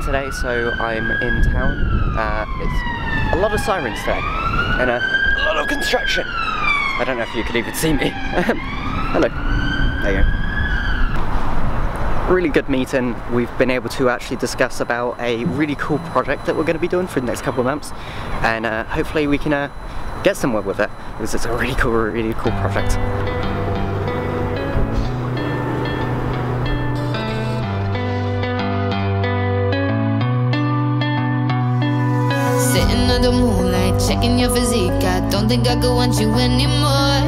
today, so I'm in town. It's a lot of sirens today, and a lot of construction. I don't know if you could even see me. Hello. There you go. Really good meeting. We've been able to actually discuss about a really cool project that we're going to be doing for the next couple of months, and hopefully we can get somewhere with it, because it's a really cool project. Sitting under moonlight, checking your physique. I don't think I could want you anymore.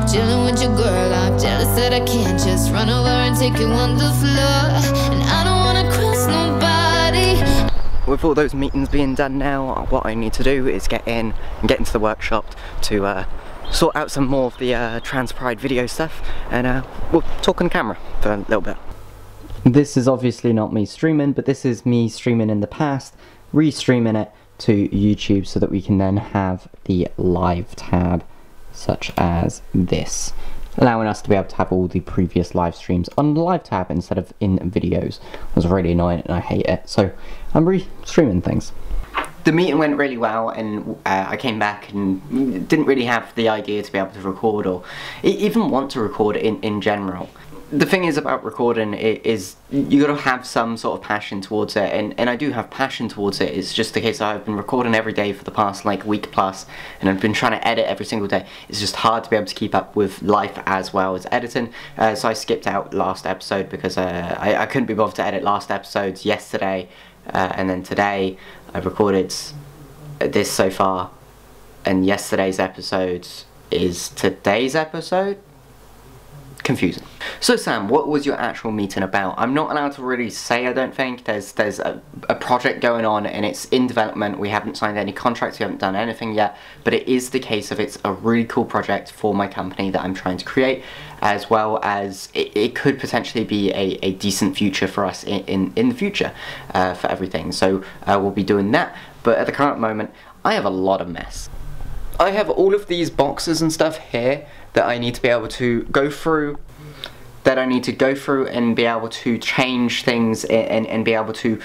Chilling with your girl, I'm jealous that I can't just run over and take you on the floor. And I don't wanna cross nobody. With all those meetings being done now, what I need to do is get in and get into the workshop to sort out some more of the TransPride video stuff, and we'll talk on camera for a little bit. This is obviously not me streaming, but this is me streaming in the past, restreaming it to YouTube so that we can then have the live tab such as this, allowing us to be able to have all the previous live streams on the live tab instead of in videos. It was really annoying and I hate it, so I'm re-streaming things. The meeting went really well, and I came back and didn't really have the idea to be able to record or even want to record in general. The thing is about recording is you gotta have some sort of passion towards it, and I do have passion towards it. It's just the case that I've been recording every day for the past like week plus, and I've been trying to edit every single day. It's just hard to be able to keep up with life as well as editing, so I skipped out last episode because I couldn't be bothered to edit last episodes yesterday, and then today I recorded this so far, and yesterday's episode is today's episode. Confusing. So Sam, what was your actual meeting about? I'm not allowed to really say, I don't think. There's a project going on and it's in development. We haven't signed any contracts, we haven't done anything yet, but it is the case of it's a really cool project for my company that I'm trying to create, as well as it could potentially be a decent future for us in the future for everything. So we'll be doing that, but at the current moment I have a lot of mess. I have all of these boxes and stuff here that I need to be able to go through, and be able to change things and be able to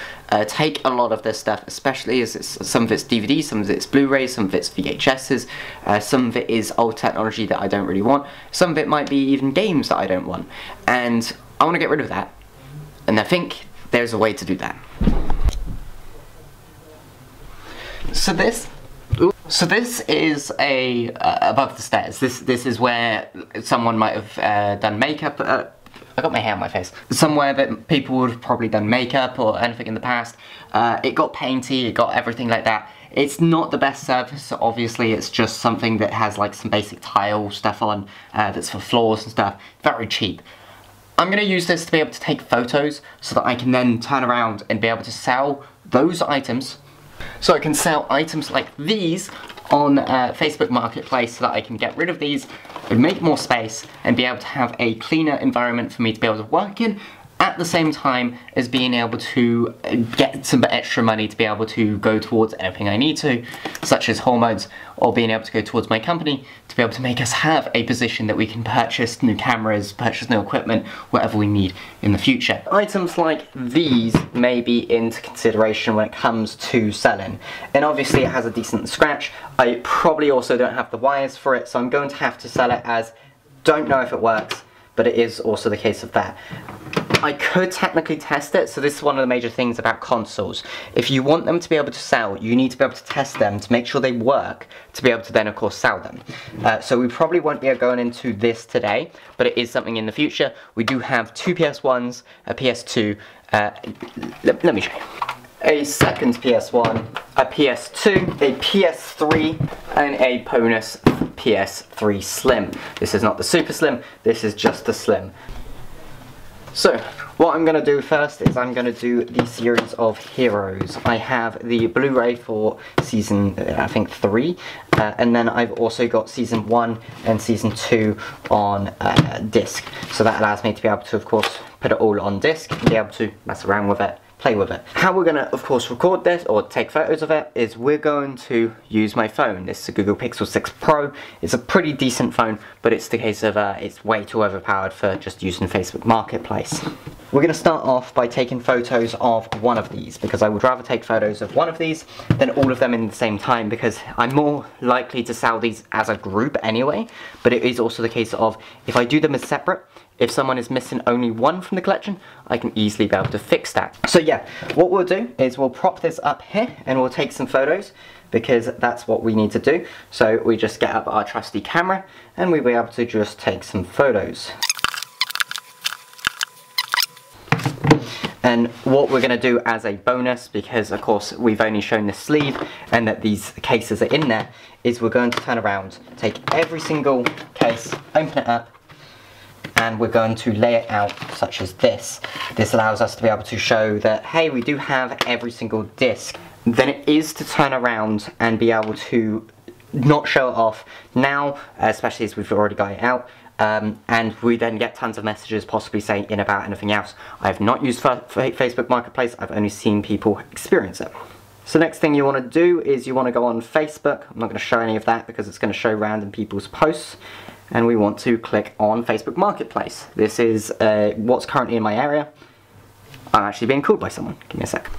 take a lot of this stuff, especially as some of it's DVDs, some of it's Blu-rays, some of it's VHSs, some of it is old technology that I don't really want, some of it might be even games that I don't want, and I want to get rid of that, and I think there's a way to do that. So this is above the stairs. This is where someone might have done makeup. I got my hair on my face. Somewhere that people would have probably done makeup or anything in the past. It got painty, it got everything like that. It's not the best surface, obviously. It's just something that has like some basic tile stuff on, that's for floors and stuff. Very cheap. I'm gonna use this to be able to take photos so that I can then turn around and be able to sell those items. So I can sell items like these on Facebook Marketplace so that I can get rid of these and make more space and be able to have a cleaner environment for me to be able to work in, at the same time as being able to get some extra money to be able to go towards anything I need to, such as hormones, or being able to go towards my company to be able to make us have a position that we can purchase new cameras, purchase new equipment, whatever we need in the future. Items like these may be into consideration when it comes to selling, and obviously it has a decent scratch. I probably also don't have the wires for it, so I'm going to have to sell it as don't know if it works, but it is also the case of that. I could technically test it, so this is one of the major things about consoles. If you want them to be able to sell, you need to be able to test them to make sure they work, to be able to then of course sell them. So we probably won't be going into this today, but it is something in the future. We do have two PS1s, a PS2, let me show you. A second PS1, a PS2, a PS3, and a bonus PS3 Slim. This is not the Super Slim, this is just the Slim. So, what I'm going to do first is I'm going to do the series of Heroes. I have the Blu-ray for season, I think 3, and then I've also got season 1 and season 2 on disc. So that allows me to be able to, of course, put it all on disc and be able to mess around with it play with it. How we're gonna, of course, record this or take photos of it is we're going to use my phone. This is a Google Pixel 6 Pro. It's a pretty decent phone, but it's the case of it's way too overpowered for just using Facebook Marketplace. We're gonna start off by taking photos of one of these, because I would rather take photos of one of these than all of them in the same time, because I'm more likely to sell these as a group anyway, but it is also the case of if I do them as separate, if someone is missing only one from the collection, I can easily be able to fix that. So yeah, what we'll do is we'll prop this up here and we'll take some photos, because that's what we need to do. So we just get up our trusty camera and we'll be able to just take some photos. And what we're going to do as a bonus, because of course we've only shown the sleeve and that these cases are in there, is we're going to turn around, take every single case, open it up, and we're going to lay it out such as this. This allows us to be able to show that, hey, we do have every single disc. Then it is to turn around and be able to not show it off now, especially as we've already got it out. And we then get tons of messages possibly saying in about anything else. I have not used Facebook Marketplace, I've only seen people experience it. So next thing you want to do is you want to go on Facebook. I'm not going to show any of that because it's going to show random people's posts. And we want to click on Facebook Marketplace. This is what's currently in my area. I'm actually being called by someone. Give me a sec.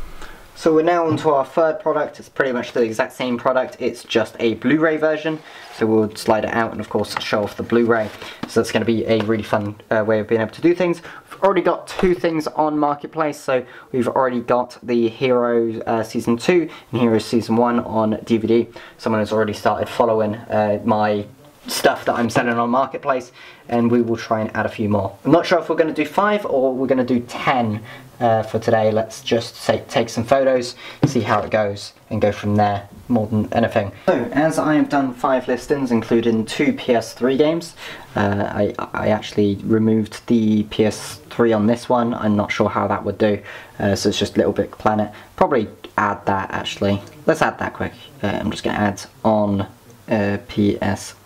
So we're now onto our third product. It's pretty much the exact same product. It's just a Blu-ray version. So we'll slide it out and of course show off the Blu-ray. So that's going to be a really fun way of being able to do things. We've already got two things on Marketplace. So we've already got the Heroes Season 2 and Heroes Season 1 on DVD. Someone has already started following my stuff that I'm selling on Marketplace, and we will try and add a few more. I'm not sure if we're going to do 5 or we're going to do 10 for today. Let's just take some photos, see how it goes, and go from there more than anything. So, as I have done 5 listings, including 2 PS3 games, I actually removed the PS3 on this one. I'm not sure how that would do, so it's just Little Big Planet. Probably add that actually. Let's add that quick. I'm just going to add on PS3.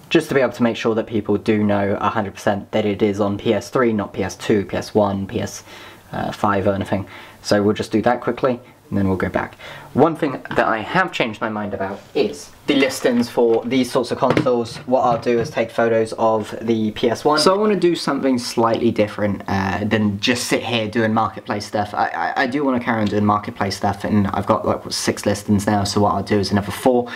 Just to be able to make sure that people do know 100% that it is on PS3, not PS2, PS1, PS5 or anything. So we'll just do that quickly and then we'll go back. One thing that I have changed my mind about is the listings for these sorts of consoles. What I'll do is take photos of the PS1. So I want to do something slightly different than just sit here doing Marketplace stuff. I do want to carry on doing Marketplace stuff, and I've got like 6 listings now, so what I'll do is another 4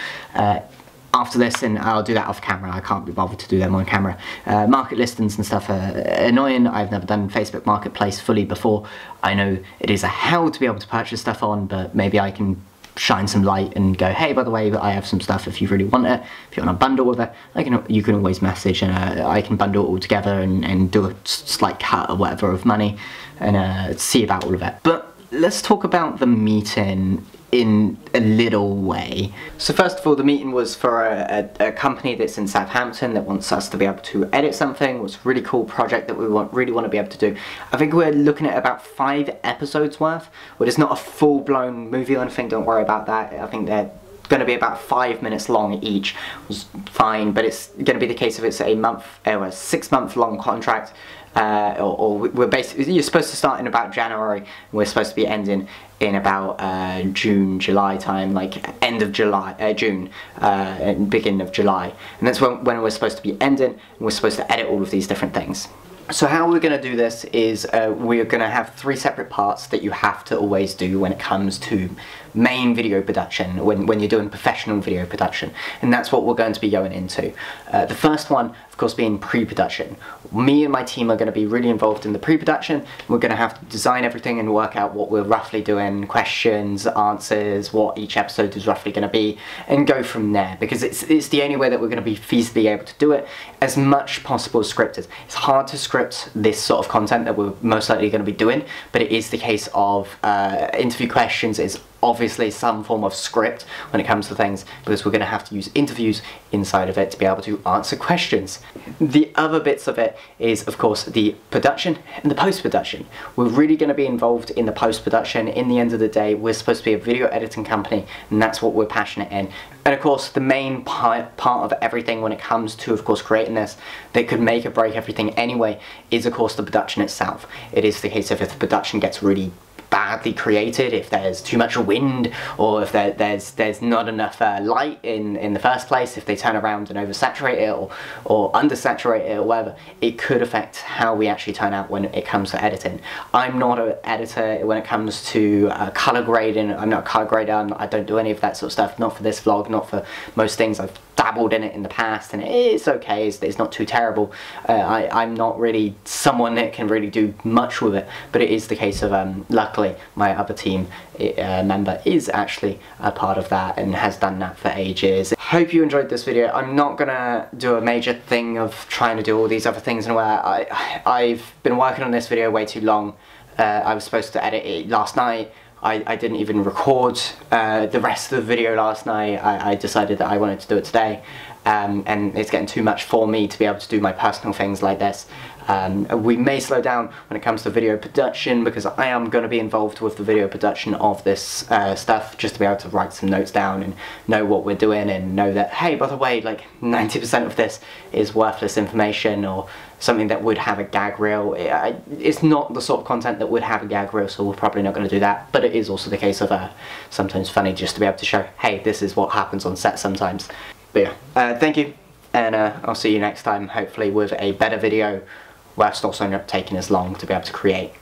after this, and I'll do that off camera. I can't be bothered to do them on camera. Market listings and stuff are annoying. I've never done Facebook Marketplace fully before. I know it is a hell to be able to purchase stuff on, but maybe I can shine some light and go, hey, by the way, I have some stuff if you really want it. If you want to bundle with it, you can always message, and I can bundle it all together and do a slight cut or whatever of money and see about all of it. But let's talk about the meeting in a little way. So first of all, the meeting was for a company that's in Southampton that wants us to be able to edit something. It's a really cool project that we really want to be able to do. I think we're looking at about 5 episodes worth, but it's not a full-blown movie or anything, don't worry about that. I think they're going to be about 5 minutes long each. It was fine, but it's going to be the case of it's a 6-month long contract. We're basically, you're supposed to start in about January, and we're supposed to be ending in about June, July time, like end of July, June, and beginning of July, and that's when we're supposed to be ending, and we're supposed to edit all of these different things. So how we're going to do this is we're going to have 3 separate parts that you have to always do when it comes to main video production, when you're doing professional video production, and that's what we're going to be going into. The first one, of course, being pre-production. Me and my team are going to be really involved in the pre-production. We're going to have to design everything and work out what we're roughly doing, questions, answers, what each episode is roughly going to be, and go from there, because it's the only way that we're going to be feasibly able to do it, as much possible scripted. It's hard to script this sort of content that we're most likely going to be doing, but it is the case of interview questions is obviously some form of script when it comes to things, because we're going to have to use interviews inside of it to be able to answer questions. The other bits of it is, of course, the production and the post-production. We're really going to be involved in the post-production. In the end of the day, we're supposed to be a video editing company, and that's what we're passionate in. And of course, the main part of everything when it comes to, of course, creating this, that could make or break everything anyway, is of course the production itself. It is the case of if the production gets really badly created, if there's too much wind, or if there's not enough light in the first place, if they turn around and oversaturate it or undersaturate it or whatever, it could affect how we actually turn out when it comes to editing. I'm not an editor when it comes to color grading. I'm not a color grader. I don't do any of that sort of stuff, not for this vlog, not for most things. I've dabbled in it in the past and it's okay, it's not too terrible. I'm not really someone that can really do much with it, but it is the case of luckily my other team member is actually a part of that and has done that for ages. Hope you enjoyed this video. I'm not gonna do a major thing of trying to do all these other things and where I've been working on this video way too long. I was supposed to edit it last night. I didn't even record the rest of the video last night. I decided that I wanted to do it today, and it's getting too much for me to be able to do my personal things like this. We may slow down when it comes to video production because I am going to be involved with the video production of this stuff, just to be able to write some notes down and know what we're doing and know that, hey, by the way, like 90% of this is worthless information or something that would have a gag reel. It's not the sort of content that would have a gag reel, so we're probably not going to do that, but it is also the case of sometimes funny just to be able to show, hey, this is what happens on set sometimes. But yeah, thank you, and I'll see you next time, hopefully with a better video, whilst also not taking as long to be able to create.